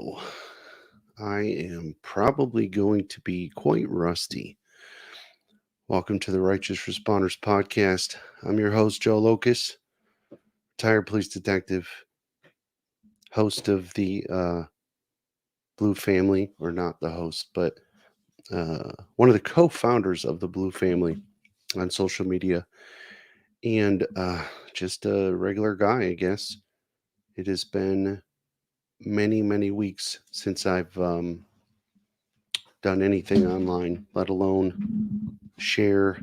So, I am probably going to be quite rusty. Welcome to the Righteous Responders Podcast. I'm your host, Joe Locus, retired police detective, host of the Blue Family, or not the host, but one of the co founders of the Blue Family on social media, and just a regular guy, I guess. It has been many, many weeks since I've done anything online, let alone share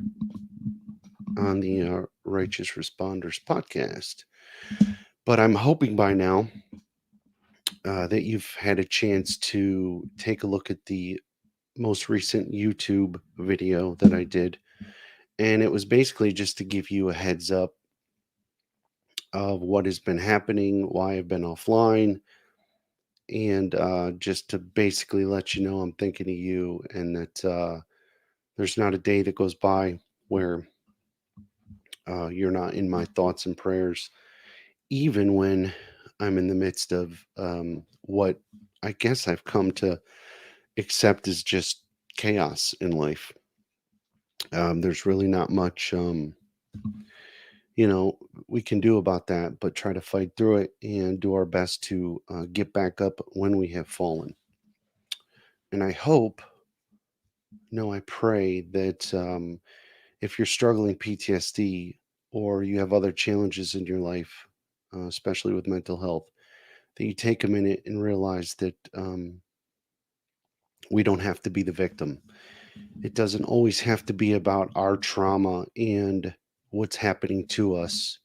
on the Righteous Responders podcast. But I'm hoping by now that you've had a chance to take a look at the most recent YouTube video that I did. And it was basically just to give you a heads up of what has been happening, why I've been offline, and just to basically let you know I'm thinking of you and that there's not a day that goes by where you're not in my thoughts and prayers, even when I'm in the midst of what I guess I've come to accept as just chaos in life. There's really not much, you know, we can do about that, but try to fight through it and do our best to get back up when we have fallen. And I hope, no, I pray that if you're struggling PTSD or you have other challenges in your life, especially with mental health, that you take a minute and realize that we don't have to be the victim. It doesn't always have to be about our trauma and what's happening to us.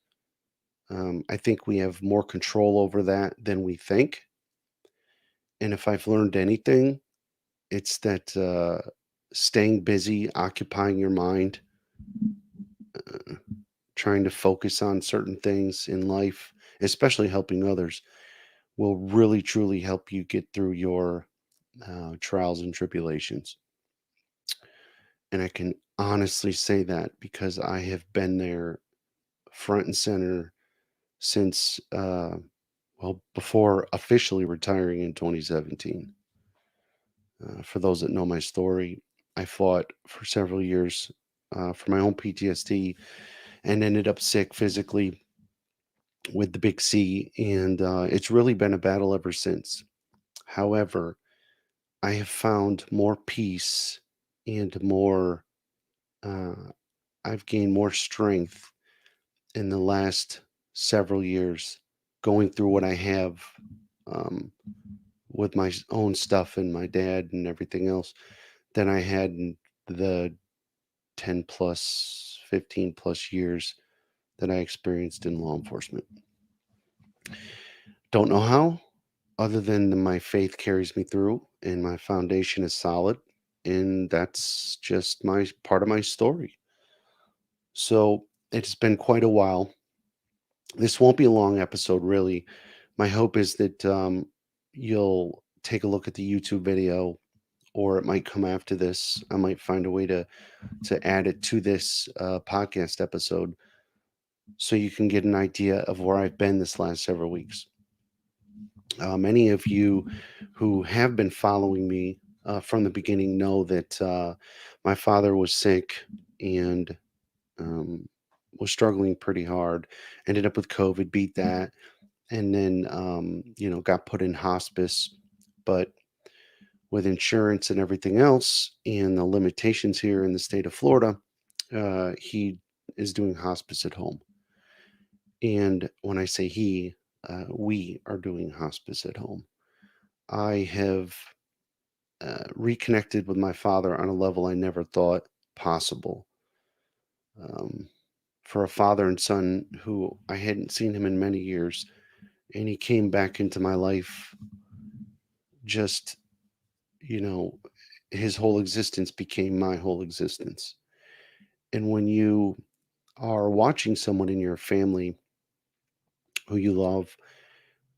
I think we have more control over that than we think. And if I've learned anything, it's that staying busy, occupying your mind, uh, trying to focus on certain things in life, especially helping others, will really truly help you get through your trials and tribulations. And I can honestly say that because I have been there front and center since, well, before officially retiring in 2017. For those that know my story, I fought for several years for my own PTSD and ended up sick physically with the big C. And it's really been a battle ever since. However, I have found more peace and more, uh, I've gained more strength in the last several years going through what I have um, with my own stuff and my dad and everything else than I had in the 10 plus, 15 plus years that I experienced in law enforcement. Don't know how, other than my faith carries me through and my foundation is solid. And that's just my part of my story. So it's been quite a while. This won't be a long episode, really. My hope is that you'll take a look at the YouTube video, or it might come after this. I might find a way to add it to this podcast episode, so you can get an idea of where I've been this last several weeks. Many of you who have been following me from the beginning know that my father was sick and um, was struggling pretty hard. Ended up with COVID, beat that, and then got put in hospice. But with insurance and everything else and the limitations here in the state of Florida, he is doing hospice at home. And when I say he, we are doing hospice at home. I have reconnected with my father on a level I never thought possible. Um, for a father and son who I hadn't seen him in many years, and he came back into my life, just, you know, his whole existence became my whole existence. And when you are watching someone in your family who you love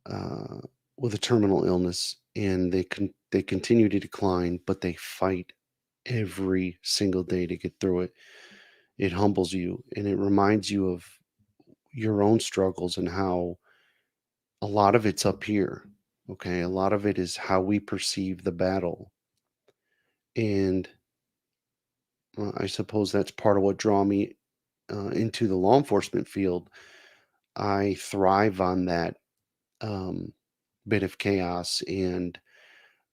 uh, with a terminal illness and they continue to decline, but they fight every single day to get through it, it humbles you and it reminds you of your own struggles and how a lot of it's up here. Okay. A lot of it is how we perceive the battle. And I suppose that's part of what draw me into the law enforcement field. I thrive on that um, bit of chaos and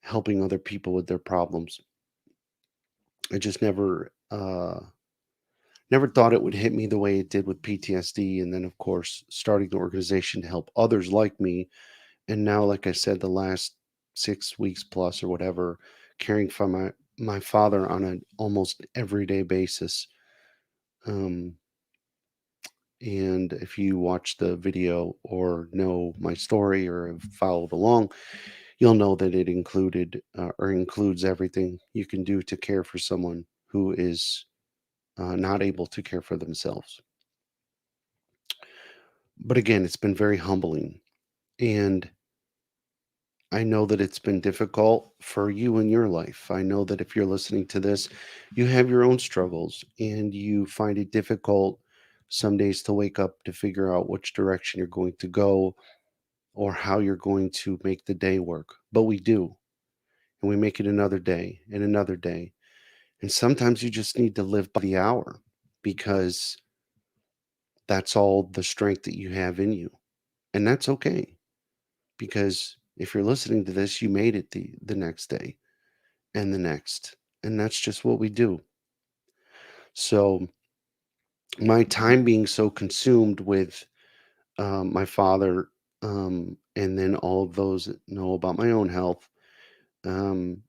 helping other people with their problems. I just never thought it would hit me the way it did with PTSD, and then of course starting the organization to help others like me. And now, like I said, the last 6 weeks plus or whatever, caring for my father on an almost everyday basis. Um, and if you watch the video or know my story or have followed along, you'll know that it included or includes everything you can do to care for someone who is not able to care for themselves. But again, it's been very humbling. And I know that it's been difficult for you in your life. I know that if you're listening to this, you have your own struggles and you find it difficult some days to wake up to figure out which direction you're going to go or how you're going to make the day work. But we do. And we make it another day and another day. And sometimes you just need to live by the hour because that's all the strength that you have in you. And that's okay because if you're listening to this, you made it the next day and the next. And that's just what we do. So my time being so consumed with my father, and then all of those that know about my own health, um,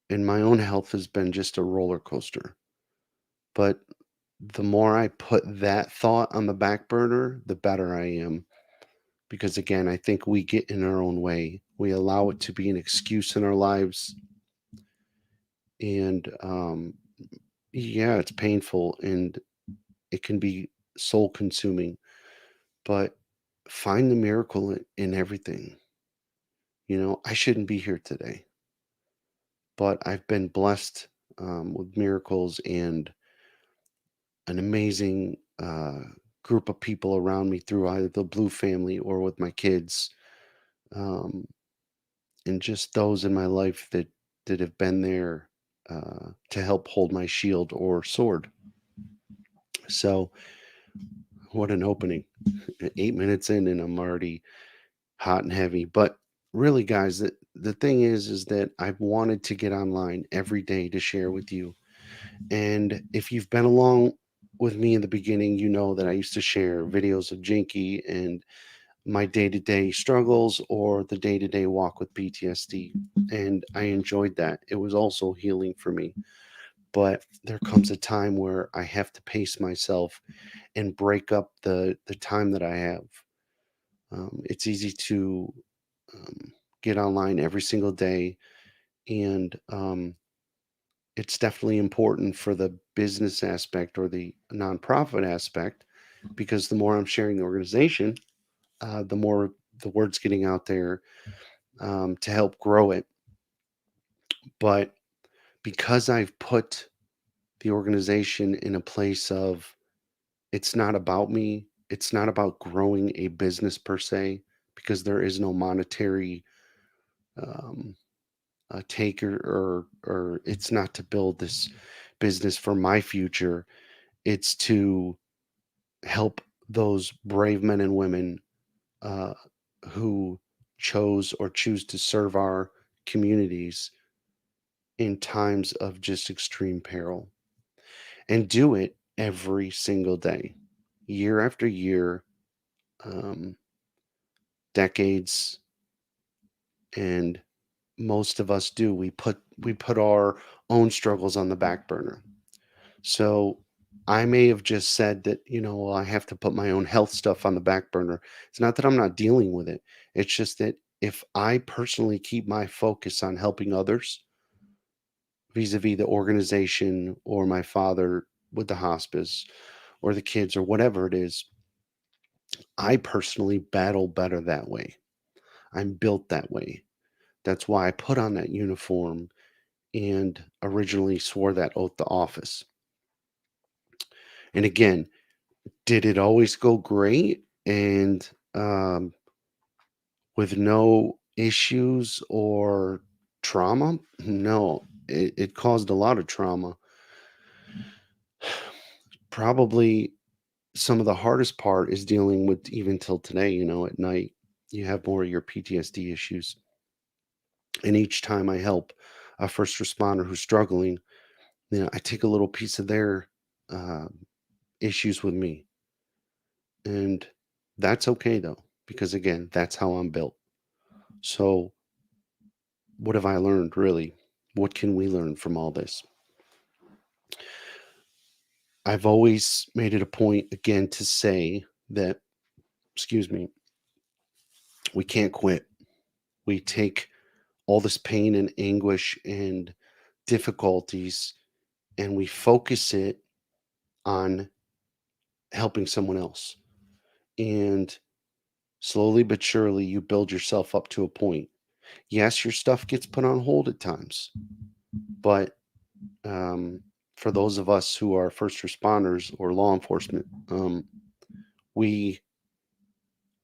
and my own health has been just a roller coaster. But the more I put that thought on the back burner, the better I am. Because again, I think we get in our own way. We allow it to be an excuse in our lives. And yeah, it's painful and it can be soul consuming, but find the miracle in everything. I shouldn't be here today, but I've been blessed with miracles and an amazing group of people around me through either the Blue family or with my kids, um, and just those in my life that have been there to help hold my shield or sword. So, what an opening! 8 minutes in, and I'm already hot and heavy. But really, guys, the thing is that I've wanted to get online every day to share with you. And if you've been along with me in the beginning, you know that I used to share videos of Jinky and my day-to-day struggles or the day-to-day walk with PTSD. And I enjoyed that. It was also healing for me. But there comes a time where I have to pace myself and break up the time that I have. It's easy to um, get online every single day, and it's definitely important for the business aspect or the nonprofit aspect because the more I'm sharing the organization, the more the word's getting out there to help grow it. But because I've put the organization in a place of it's not about me, it's not about growing a business per se, because there is no monetary um, take or it's not to build this business for my future. It's to help those brave men and women uh, who chose or choose to serve our communities in times of just extreme peril and do it every single day, year after year, um, decades, and most of us do. We put our own struggles on the back burner. So I may have just said that, well, I have to put my own health stuff on the back burner. It's not that I'm not dealing with it. It's just that if I personally keep my focus on helping others vis-a-vis the organization or my father with the hospice or the kids or whatever it is, I personally battle better that way. I'm built that way. That's why I put on that uniform and originally swore that oath to office. And again, did it always go great and with no issues or trauma? No, it caused a lot of trauma. Probably some of the hardest part is dealing with even till today, at night, you have more of your PTSD issues. And each time I help a first responder who's struggling, I take a little piece of their uh, issues with me. And that's okay though, because again, that's how I'm built. So, what have I learned really? What can we learn from all this? I've always made it a point again to say that, excuse me, we can't quit. We take all this pain and anguish and difficulties and we focus it on helping someone else. And slowly but surely, you build yourself up to a point. Yes, your stuff gets put on hold at times, but um, for those of us who are first responders or law enforcement, we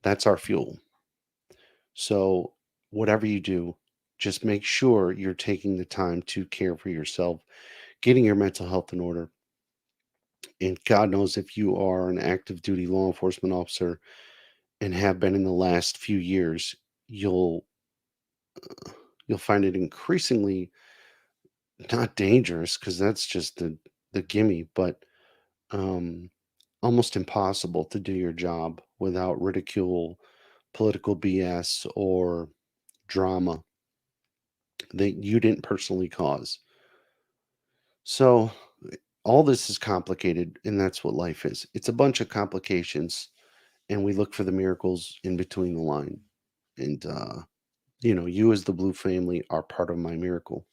that's our fuel. So whatever you do, just make sure you're taking the time to care for yourself, getting your mental health in order. And God knows if you are an active duty law enforcement officer and have been in the last few years, you'll you'll find it increasingly not dangerous because that's just the gimme, but um, almost impossible to do your job without ridicule, political BS, or drama that you didn't personally cause. So all this is complicated, and that's what life is. It's a bunch of complications, and we look for the miracles in between the line. And you as the Blue family are part of my miracle.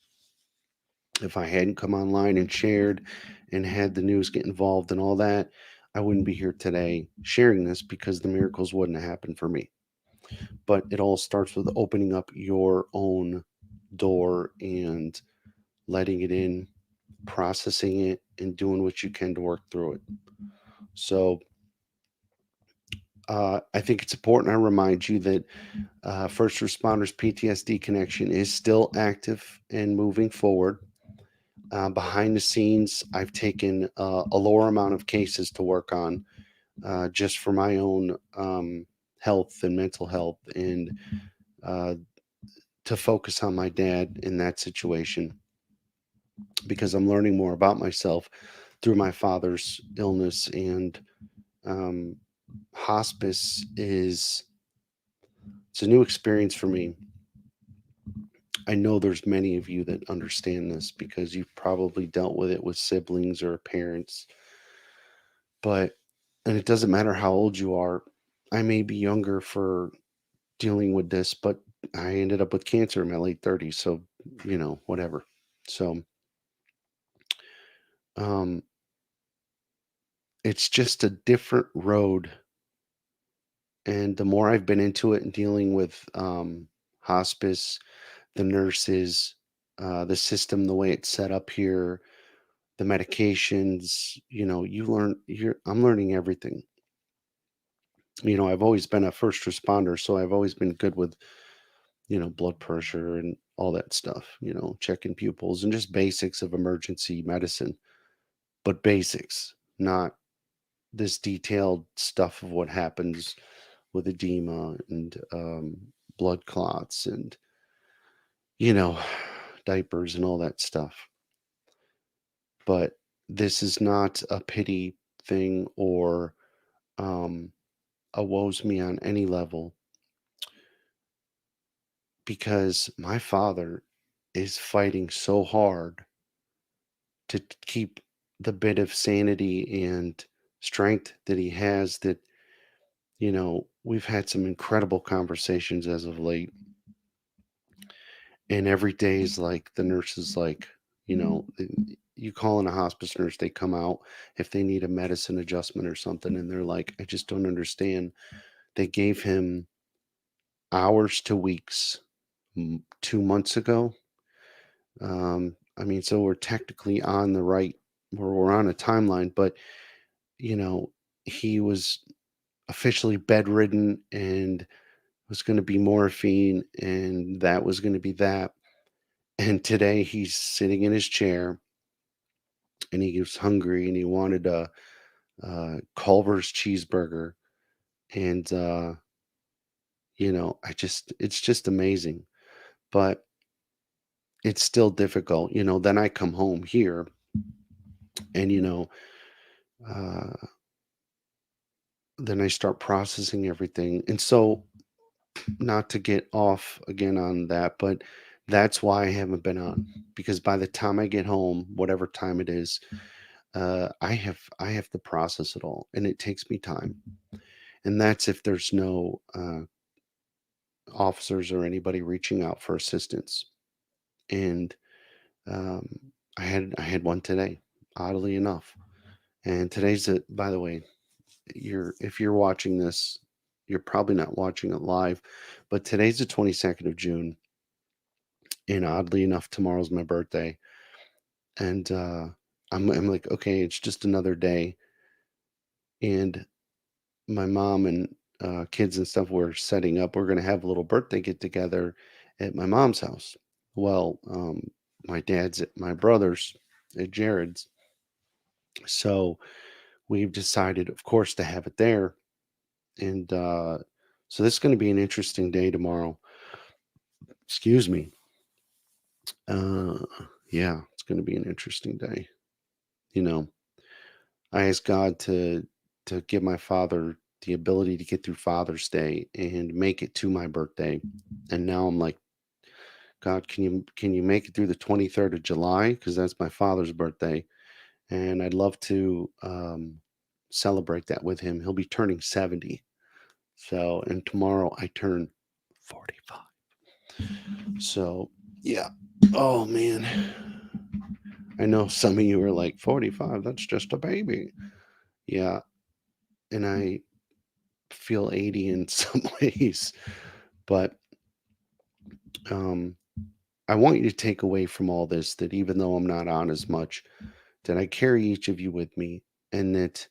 If I hadn't come online and shared and had the news get involved and all that, I wouldn't be here today sharing this because the miracles wouldn't have happened for me. But it all starts with opening up your own door and letting it in, processing it, and doing what you can to work through it. So I think it's important I remind you that First Responders PTSD Connection is still active and moving forward. Behind the scenes, I've taken a lower amount of cases to work on just for my own health and mental health and uh, to focus on my dad in that situation because I'm learning more about myself through my father's illness and um, hospice is it's a new experience for me. I know there's many of you that understand this because you've probably dealt with it with siblings or parents, but and it doesn't matter how old you are. I may be younger for dealing with this, but I ended up with cancer in my late 30s, so whatever. So um it's just a different road, and the more I've been into it and dealing with hospice, the nurses, the system, the way it's set up here, the medications, I'm learning everything. I've always been a first responder, so I've always been good with, blood pressure and all that stuff, checking pupils and just basics of emergency medicine, but basics, not this detailed stuff of what happens with edema and blood clots and, you know, diapers and all that stuff. But this is not a pity thing or um, a woes me on any level because my father is fighting so hard to keep the bit of sanity and strength that he has that, we've had some incredible conversations as of late. And every day is like the nurse is like, you call in a hospice nurse, they come out if they need a medicine adjustment or something, and they're like, I just don't understand. They gave him hours to weeks 2 months ago. I mean, so we're technically on the right, where we're on a timeline, but you know, he was officially bedridden and was going to be morphine, and that was going to be that. And today he's sitting in his chair and he was hungry and he wanted a Culver's cheeseburger. And, it's just amazing. But it's still difficult. Then I come home here and, uh, then I start processing everything. And so, not to get off again on that, but that's why I haven't been on, because by the time I get home, whatever time it is, I have to process it all, and it takes me time. And that's if there's no officers or anybody reaching out for assistance. And um, I had one today, oddly enough. And today's the by the way, if you're watching this, you're probably not watching it live, but today's the 22nd of June, and oddly enough, tomorrow's my birthday. And I'm like, okay, it's just another day. And my mom and kids and stuff were setting up. We're gonna have a little birthday get together at my mom's house. Well, my dad's at my brother's at Jared's, so we've decided, of course, to have it there. And so this is going to be an interesting day tomorrow. Excuse me. Uh, yeah, it's going to be an interesting day. You know, I asked God to give my father the ability to get through Father's Day and make it to my birthday. And now I'm like, God, can you make it through the 23rd of July? Because that's my father's birthday. And I'd love to celebrate that with him. He'll be turning 70. So, and tomorrow I turn 45. So, yeah. Oh, man. I know some of you are like, 45, that's just a baby. Yeah. And I feel 80 in some ways. But um, I want you to take away from all this that even though I'm not on as much, that I carry each of you with me, and that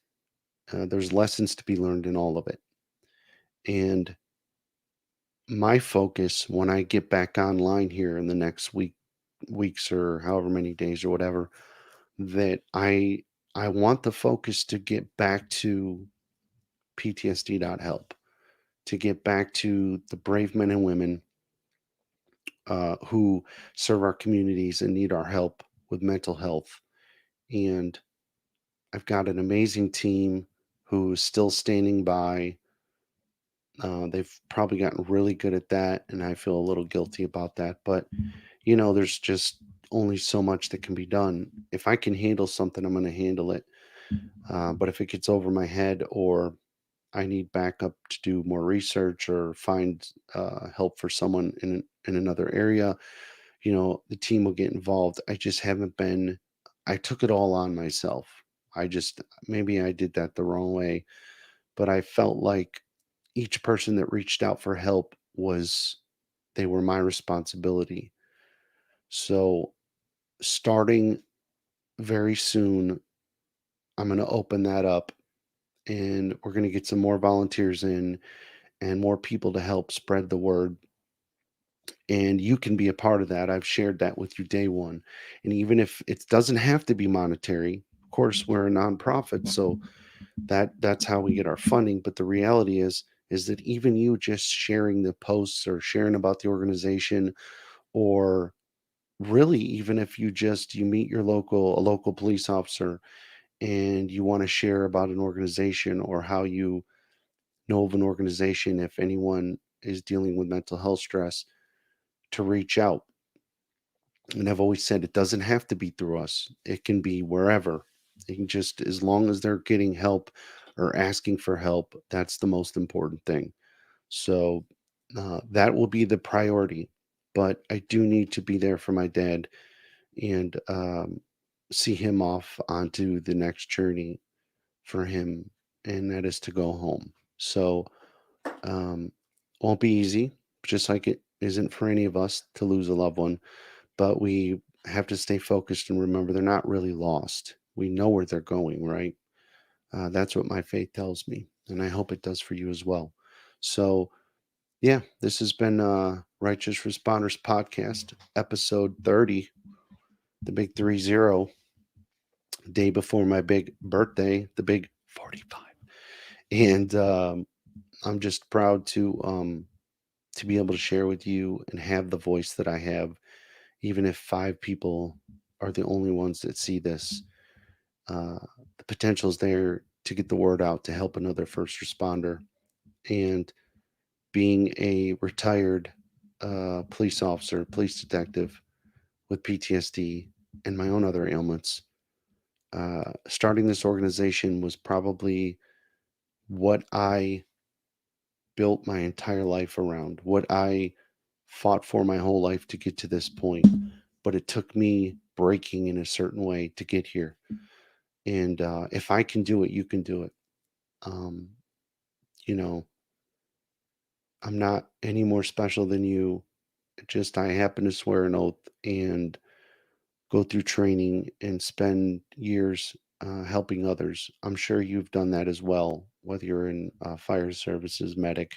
there's lessons to be learned in all of it. And my focus when I get back online here in the next weeks or however many days or whatever, that I want the focus to get back to PTSD.help, to get back to the brave men and women who serve our communities and need our help with mental health. And I've got an amazing team who's still standing by. They've probably gotten really good at that, and I feel a little guilty about that. But there's just only so much that can be done. If I can handle something, I'm going to handle it. But if it gets over my head, or I need backup to do more research or find help for someone in another area, the team will get involved. I just haven't been. I took it all on myself. I just maybe I did that the wrong way, but I felt like each person that reached out for help was they were my responsibility. So starting very soon, I'm going to open that up, and we're going to get some more volunteers in and more people to help spread the word. And you can be a part of that. I've shared that with you day one. And even if it doesn't have to be monetary, of course, we're a nonprofit, so that's how we get our funding. But the reality is that even you just sharing the posts or sharing about the organization, or really even if you meet a local police officer and you want to share about an organization or how you know of an organization, if anyone is dealing with mental health stress, to reach out. And I've always said it doesn't have to be through us, it can be wherever. It can just, as long as they're getting help or asking for help, that's the most important thing. So that will be the priority. But I do need to be there for my dad and see him off onto the next journey for him, and that is to go home. So, um, won't be easy, just like it isn't for any of us to lose a loved one, but we have to stay focused and remember they're not really lost. We know where they're going, right? That's what my faith tells me, and I hope it does for you as well. So, Yeah, this has been Righteous Responders Podcast, episode 30, the big 30, day before my big birthday, the big 45. And I'm just proud to be able to share with you and have the voice that I have, even if 5 people are the only ones that see this. Uh, the potential is there to get the word out to help another first responder. And being a retired police officer, police detective with PTSD and my own other ailments, starting this organization was probably what I built my entire life around, what I fought for my whole life to get to this point. But it took me breaking in a certain way to get here. And if I can do it, you can do it. Um, you know, I'm not any more special than you. Just I happen to swear an oath and go through training and spend years helping others. I'm sure you've done that as well, whether you're in fire services, medic,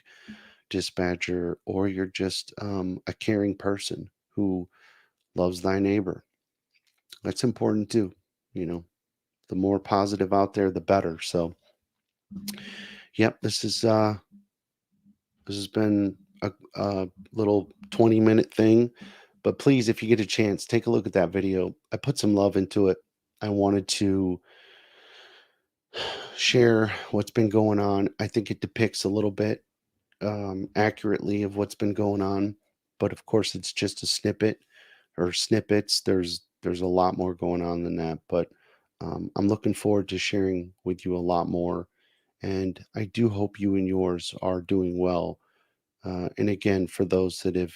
dispatcher, or you're just a caring person who loves thy neighbor. That's important too. You know, the more positive out there, the better. So, yep, this has been a little 20-minute thing. But please, if you get a chance, take a look at that video. I put some love into it. I wanted to share what's been going on. I think it depicts a little bit accurately of what's been going on, but of course, it's just a snippet or snippets. There's a lot more going on than that, but I'm looking forward to sharing with you a lot more. And I do hope you and yours are doing well. And again, for those that have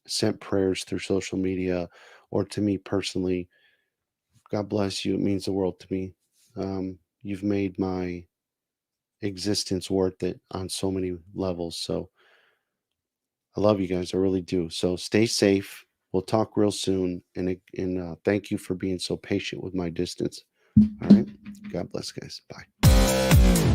sent prayers through social media or to me personally, God bless you. It means the world to me. You've made my existence worth it on so many levels. So I love you guys. I really do. So stay safe. We'll talk real soon. And thank you for being so patient with my distance. All right. God bless, guys. Bye.